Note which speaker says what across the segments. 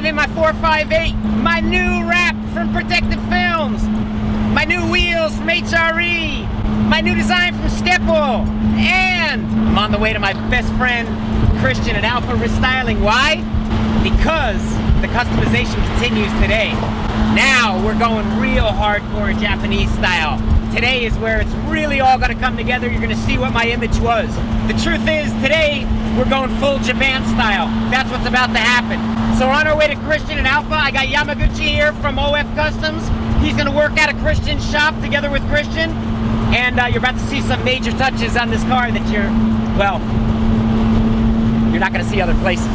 Speaker 1: I'm in my 458, my new wrap from Protective Films, my new wheels from HRE, my new design from Skeppel, and I'm on the way to my best friend Christian at Alpha Restyling. Why? Because the customization continues today. Now we're going real hardcore Japanese style. Today is where it's really all going to come together. You're going to see what my image was. The truth is, today we're going full Japan style. That's what's about to happen. So we're on our way to Christian and Alpha. I got Yamaguchi here from OF Customs. He's going to work at a Christian shop together with Christian. And you're about to see some major touches on this car that you're not going to see other places.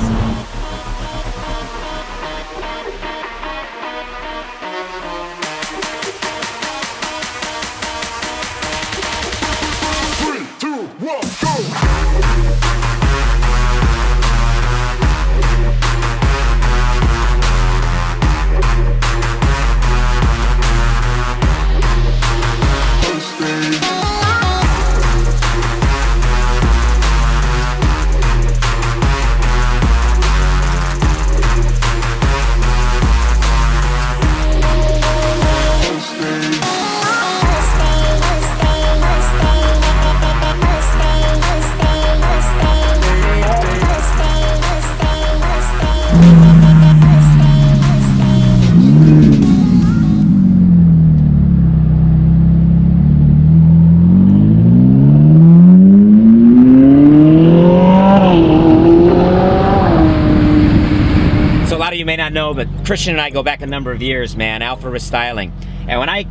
Speaker 1: You may not know, but Christian and I go back a number of years, man. Alpha Restyling, and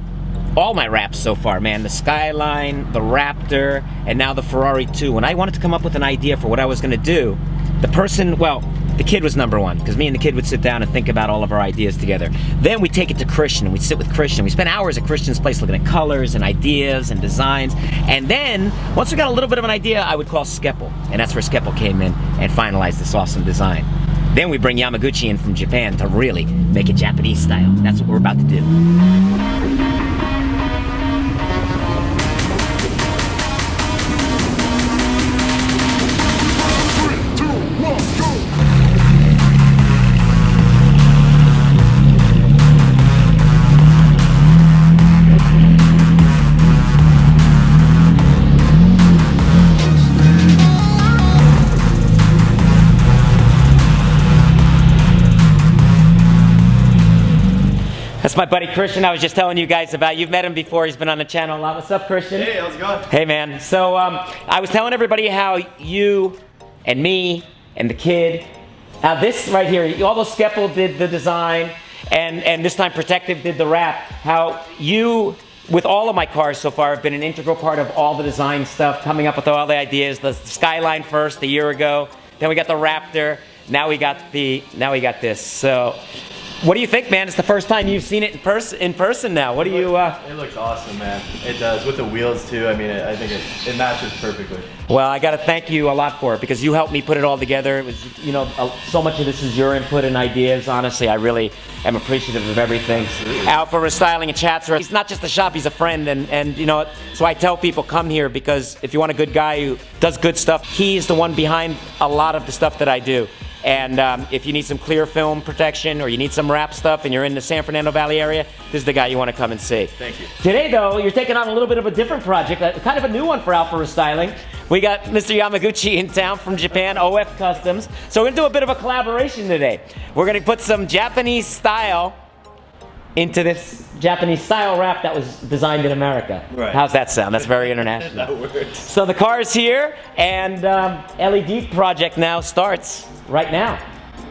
Speaker 1: all my wraps so far, man, the Skyline, the Raptor, and now the Ferrari 2. When I wanted to come up with an idea for what I was going to do, the kid was number one, because me and the kid would sit down and think about all of our ideas together. Then we take it to Christian, and we'd sit with Christian. We spent hours at Christian's place looking at colors and ideas and designs. And then, once we got a little bit of an idea, I would call Skeppel, and that's where Skeppel came in and finalized this awesome design. Then we bring Yamaguchi in from Japan to really make it Japanese style. That's what we're about to do. That's my buddy Christian I was just telling you guys about. You've met him before. He's been on the channel a lot. What's up, Christian?
Speaker 2: Hey, how's it going?
Speaker 1: Hey, man. So I was telling everybody how you and me and the kid, now this right here, although Skeppel did the design and this time Protective did the wrap, how you, with all of my cars so far, have been an integral part of all the design stuff, coming up with all the ideas. The Skyline first a year ago, then we got the Raptor, now we got this. So what do you think, man? It's the first time you've seen it in person now. What do you...
Speaker 2: It looks awesome, man. It does. With the wheels, too. I mean, I think it matches perfectly.
Speaker 1: Well, I got to thank you a lot for it, because you helped me put it all together. It was, so much of this is your input and ideas. Honestly, I really am appreciative of everything.
Speaker 2: Absolutely.
Speaker 1: Alpha Restyling in Chatsworth. He's not just a shop, he's a friend. And you know, so I tell people, come here, because if you want a good guy who does good stuff, he's the one behind a lot of the stuff that I do. And if you need some clear film protection or you need some wrap stuff and you're in the San Fernando Valley area, this is the guy you want to come and see.
Speaker 2: Thank you.
Speaker 1: Today, though, you're taking on a little bit of a different project, kind of a new one for Alpha Restyling. We got Mr. Yamaguchi in town from Japan, OF Customs. So we're going to do a bit of a collaboration today. We're going to put some Japanese style into this Japanese style wrap that was designed in America.
Speaker 2: Right.
Speaker 1: How's that sound? That's very international.
Speaker 2: That works.
Speaker 1: So the car's here, and LED project now starts right now.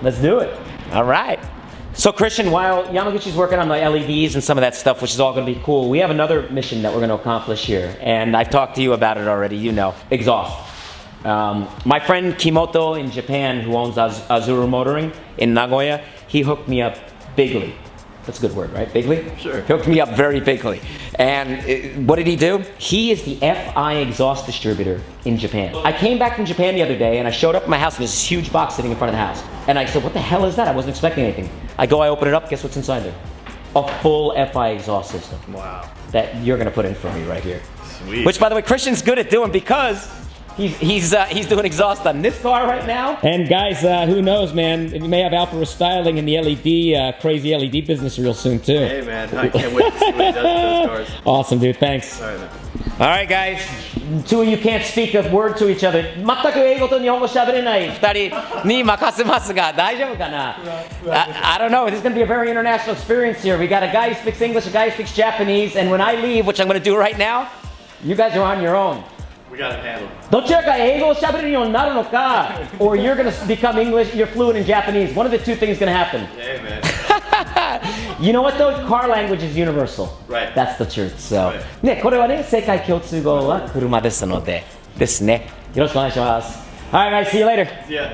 Speaker 1: Let's do it. All right. So Christian, while Yamaguchi's working on the LEDs and some of that stuff, which is all going to be cool, we have another mission that we're going to accomplish here, and I've talked to you about it already. You know, exhaust. My friend Kimoto in Japan, who owns Azuru Motoring in Nagoya, he hooked me up bigly. That's a good word, right? Bigly?
Speaker 2: Sure.
Speaker 1: He hooked me up very bigly. And what did he do? He is the FI exhaust distributor in Japan. I came back from Japan the other day and I showed up at my house and there's this huge box sitting in front of the house. And I said, what the hell is that? I wasn't expecting anything. I open it up, guess what's inside there? A full FI exhaust system.
Speaker 2: Wow.
Speaker 1: That you're gonna put in for me right here.
Speaker 2: Sweet.
Speaker 1: Which, by the way, Christian's good at doing, because He's doing exhaust on this car right now. And guys, who knows, man? You may have Alpha styling in the LED, crazy LED business real soon too.
Speaker 2: Hey, man, I can't wait to see what he does with those cars.
Speaker 1: Awesome, dude. Thanks.
Speaker 2: All right, man.
Speaker 1: All right, guys. Two of you can't speak a word to each other. 全く英語と日本語喋れない2人に任せますが大丈夫かな? I don't know. This is going to be a very international experience here. We got a guy who speaks English, a guy who speaks Japanese, and when I leave, which I'm going to do right now, you guys are on your own.
Speaker 2: We got it handled.
Speaker 1: どちらか英語を喋れるようになるのか or you're going to become English, you're fluent in Japanese. One of the two things is going to happen.
Speaker 2: Hey, man.
Speaker 1: You know what though? Car language is universal.
Speaker 2: Right.
Speaker 1: That's the truth. So,
Speaker 2: Right.
Speaker 1: ね、これはね、世界共通語は車ですので、ですね。よろしくお願いします。Alright, guys, see you later.
Speaker 2: See ya.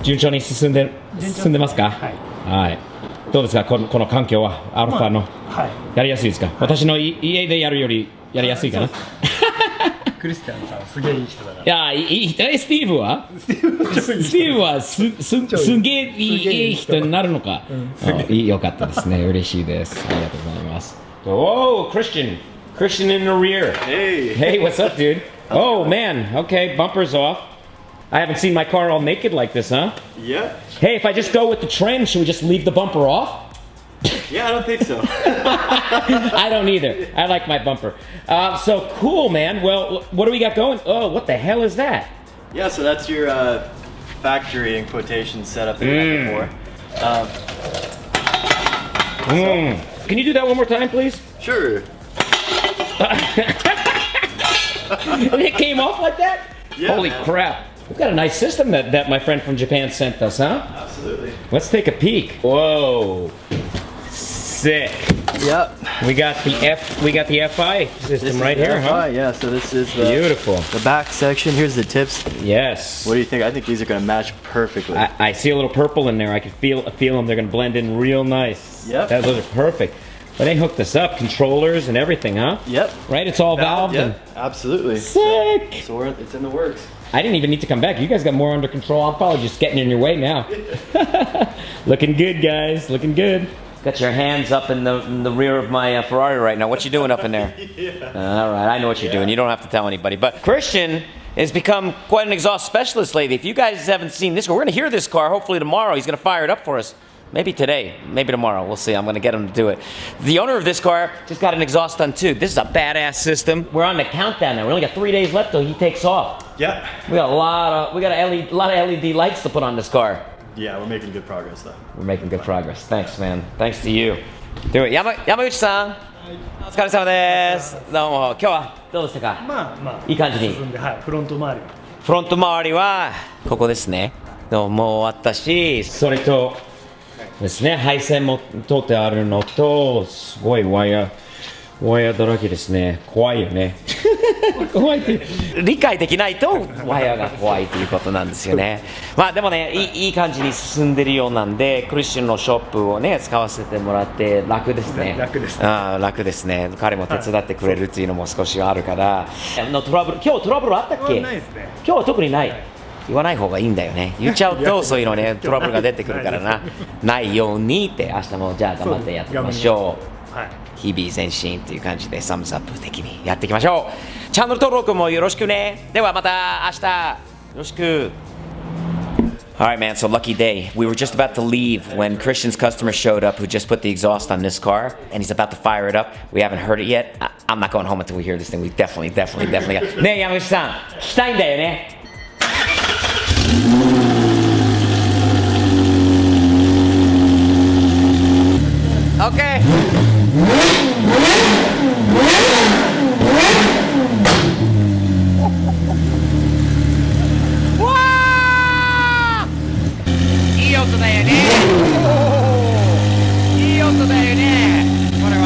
Speaker 1: 順調に進んでますか？はい。どうですかこの環境はアルファの、やりやすいですか？私の家でやるよりやりやすいかな？
Speaker 3: クリスティアンさんすげえいい人だから。
Speaker 1: いやいい人。スティーブはすげえいい人になるのか？よかったですね。嬉しいです。ありがとうございます。Oh, Christian in the rear. Hey, what's up, dude? Oh man, okay, bumpers off. I haven't seen my car all naked like this, huh?
Speaker 2: Yeah.
Speaker 1: Hey, if I just go with the trend, should we just leave the bumper off?
Speaker 2: Yeah, I don't think so.
Speaker 1: I don't either. I like my bumper. So cool, man. Well, what do we got going? Oh, what the hell is that?
Speaker 2: Yeah, so that's your factory in quotation setup that you had before.
Speaker 1: Can you do that one more time, please?
Speaker 2: Sure.
Speaker 1: It came off like that?
Speaker 2: Yeah,
Speaker 1: Holy
Speaker 2: man.
Speaker 1: crap. We've got a nice system that my friend from Japan sent us, huh?
Speaker 2: Absolutely.
Speaker 1: Let's take a peek. Whoa. Sick.
Speaker 2: Yep.
Speaker 1: We got the FI system right here, huh?
Speaker 2: Yeah, so this is the
Speaker 1: Beautiful.
Speaker 2: The back section. Here's the tips.
Speaker 1: Yes.
Speaker 2: What do you think? I think these are going to match perfectly.
Speaker 1: I see a little purple in there. I can feel them. They're going to blend in real nice.
Speaker 2: Yep.
Speaker 1: Those are perfect. But they hooked us up, controllers and everything, huh?
Speaker 2: Yep.
Speaker 1: Right? It's all valved.
Speaker 2: Yep. Absolutely.
Speaker 1: Sick.
Speaker 2: So it's in the works.
Speaker 1: I didn't even need to come back. You guys got more under control. I'm probably just getting in your way now. Looking good, guys. Looking good. Got your hands up in the rear of my Ferrari right now. What you doing up in there? All right, I know what you're doing. You don't have to tell anybody. But Christian has become quite an exhaust specialist lately. If you guys haven't seen this car, we're going to hear this car hopefully tomorrow. He's going to fire it up for us. Maybe today, maybe tomorrow. We'll see. I'm going to get him to do it. The owner of this car just got an exhaust done too. This is a badass system. We're on the countdown now. We only got 3 days left till he takes off.
Speaker 2: Yep.
Speaker 1: We got a lot of LED lights to put on this car.
Speaker 2: Yeah, we're making good progress though.
Speaker 1: We're making good progress. Thanks, man. Thanks to you. Do it. 山口さん、お疲れ様です。どうも。今日はどうでしたか？いい感じに。
Speaker 3: 進んで、はい、フロント周りは。
Speaker 1: フロント周りはここですね。もう終わったし、それとですね、配線も通ってあるのと、すごいワイヤーだらけですね。怖いよね。怖いって理解できないとワイヤーが怖いということなんですよね。まあでもね、いい感じに進んでるようなんで、クリスチャンのショップをね使わせてもらって楽ですね。
Speaker 3: 楽です。
Speaker 1: 楽ですね。彼も手伝ってくれるっていうのも少しあるから。今日トラブルあったっけ？
Speaker 3: ないですね。
Speaker 1: 今日は特にない。言わない方がいいんだよね。言っちゃうとそういうのねトラブルが出てくるからな。ないようにって明日もじゃあ頑張ってやっていきましょう。はい。日々前進という感じでサムズアップ的にやっていきましょう。チャンネル登録もよろしくね。ではまた明日よろしく。Alright, man, so lucky day. We were just about to leave when Christian's customer showed up who just put the exhaust on this car and he's about to fire it up. We haven't heard it yet. I'm not going home until we hear this thing. We definitely got. ねえ、山口さん、聞きたいんだよね。Okay. Wow! いい音だよね。いい音だよね。これは。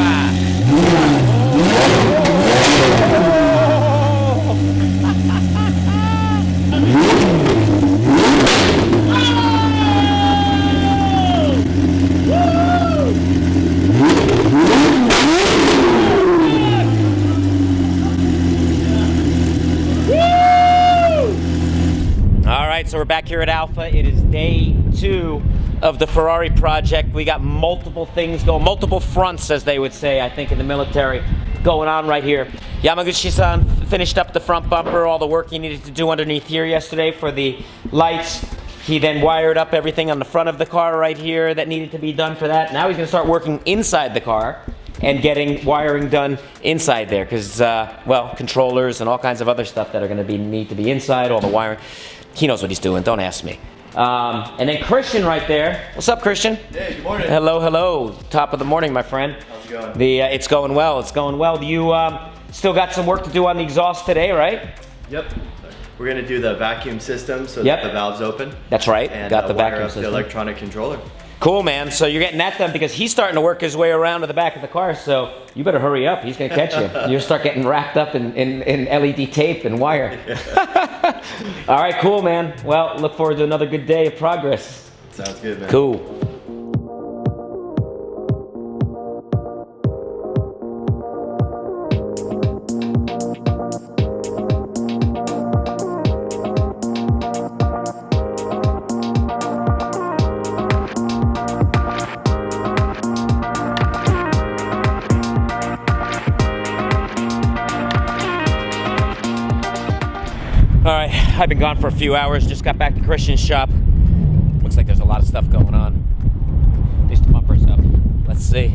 Speaker 1: right, so we're back here at Alpha. It is day 2 of the Ferrari project. We got multiple things going, multiple fronts, as they would say, I think, in the military, going on right here. Yamaguchi-san finished up the front bumper, all the work he needed to do underneath here yesterday for the lights. He then wired up everything on the front of the car right here that needed to be done for that. Now he's going to start working inside the car and getting wiring done inside there because, well, controllers and all kinds of other stuff that are going to need to be inside, all the wiring. He knows what he's doing, don't ask me. And then Christian right there. What's up, Christian?
Speaker 2: Hey, good morning.
Speaker 1: Hello, hello. Top of the morning, my friend.
Speaker 2: How's it going?
Speaker 1: It's going well, it's going well. You still got some work to do on the exhaust today, right?
Speaker 2: Yep. We're going to do the vacuum system so
Speaker 1: Yep.
Speaker 2: that the valves open.
Speaker 1: That's right,
Speaker 2: And
Speaker 1: got the
Speaker 2: wire
Speaker 1: vacuum
Speaker 2: up
Speaker 1: system.
Speaker 2: the electronic controller.
Speaker 1: Cool, man. So you're getting that done because he's starting to work his way around to the back of the car, so you better hurry up. He's going to catch you. You'll start getting wrapped up in LED tape and wire. All right, cool, man. Well, look forward to another good day of progress.
Speaker 2: Sounds good, man.
Speaker 1: Cool. All right, I've been gone for a few hours, just got back to Christian's shop. Looks like there's a lot of stuff going on. At least the bumper's up. Let's see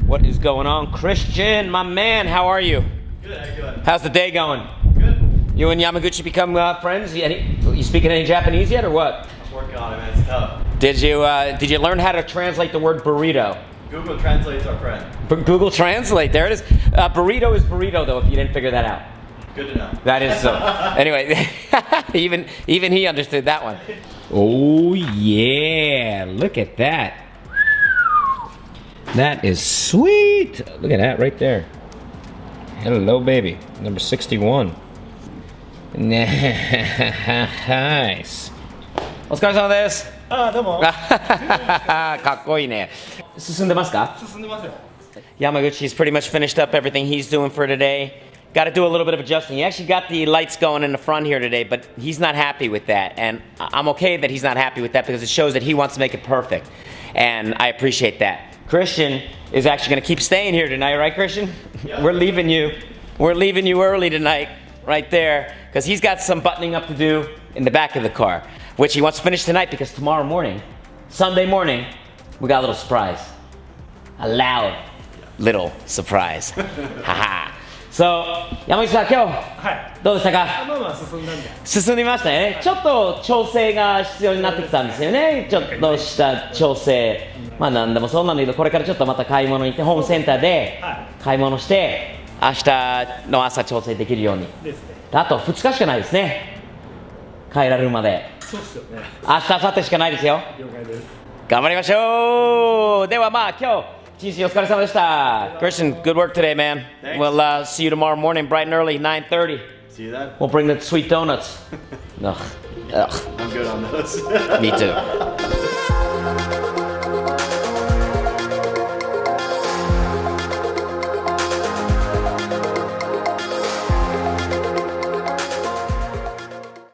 Speaker 1: what is going on. Christian, my man, how are you?
Speaker 2: Good, how you doing?
Speaker 1: How's the day going?
Speaker 2: Good.
Speaker 1: You and Yamaguchi become friends? You speaking any Japanese yet or what?
Speaker 2: I'm working on it, man. It's tough.
Speaker 1: Did you learn how to translate the word burrito?
Speaker 2: Google translates our friend.
Speaker 1: Google Translate, there it is. Burrito is burrito though, if you didn't figure that out.
Speaker 2: Good to know.
Speaker 1: That is so. Anyway, even he understood that one. Oh yeah, look at that. That is sweet. Look at that right there. Hello, baby. Number 61. Nice. お疲れ様です。
Speaker 3: ああ、どうも。
Speaker 1: かっこいいね。進んでますか？
Speaker 3: 進んでますよ。
Speaker 1: Yamaguchi's pretty much finished up everything he's doing for today. Got to do a little bit of adjusting. He actually got the lights going in the front here today, but he's not happy with that. And I'm okay that he's not happy with that because it shows that he wants to make it perfect. And I appreciate that. Christian is actually going to keep staying here tonight, right, Christian?
Speaker 2: Yeah.
Speaker 1: We're leaving you early tonight, right there, because he's got some buttoning up to do in the back of the car, which he wants to finish tonight because tomorrow morning, Sunday morning, we got a little surprise. A loud little surprise. Haha. So, 山口さん、今日、
Speaker 3: はい。
Speaker 1: どうでしたか？
Speaker 3: まあまあ進んだんで。
Speaker 1: 進んでましたね。ちょっと調整が必要になってきたんですよね。ちょっとした調整。まあ何でもそうなんだけど、これからちょっとまた買い物に行って、ホームセンターで買い物して、明日の朝調整できるように。
Speaker 3: ですね。
Speaker 1: あと2日しかないですね。帰られるまで。
Speaker 3: そうっすよね。
Speaker 1: 明日、明後日しかないですよ。
Speaker 3: 了解です。
Speaker 1: 頑張りましょう。ではまあ今日。TC お疲れ様でした。Christian, good work today, man.
Speaker 2: Thanks.
Speaker 1: We'll see you tomorrow morning, bright and early, 9:30.
Speaker 2: See you then.
Speaker 1: We'll bring the sweet donuts. Ugh.
Speaker 2: I'm good on those.
Speaker 1: Me too.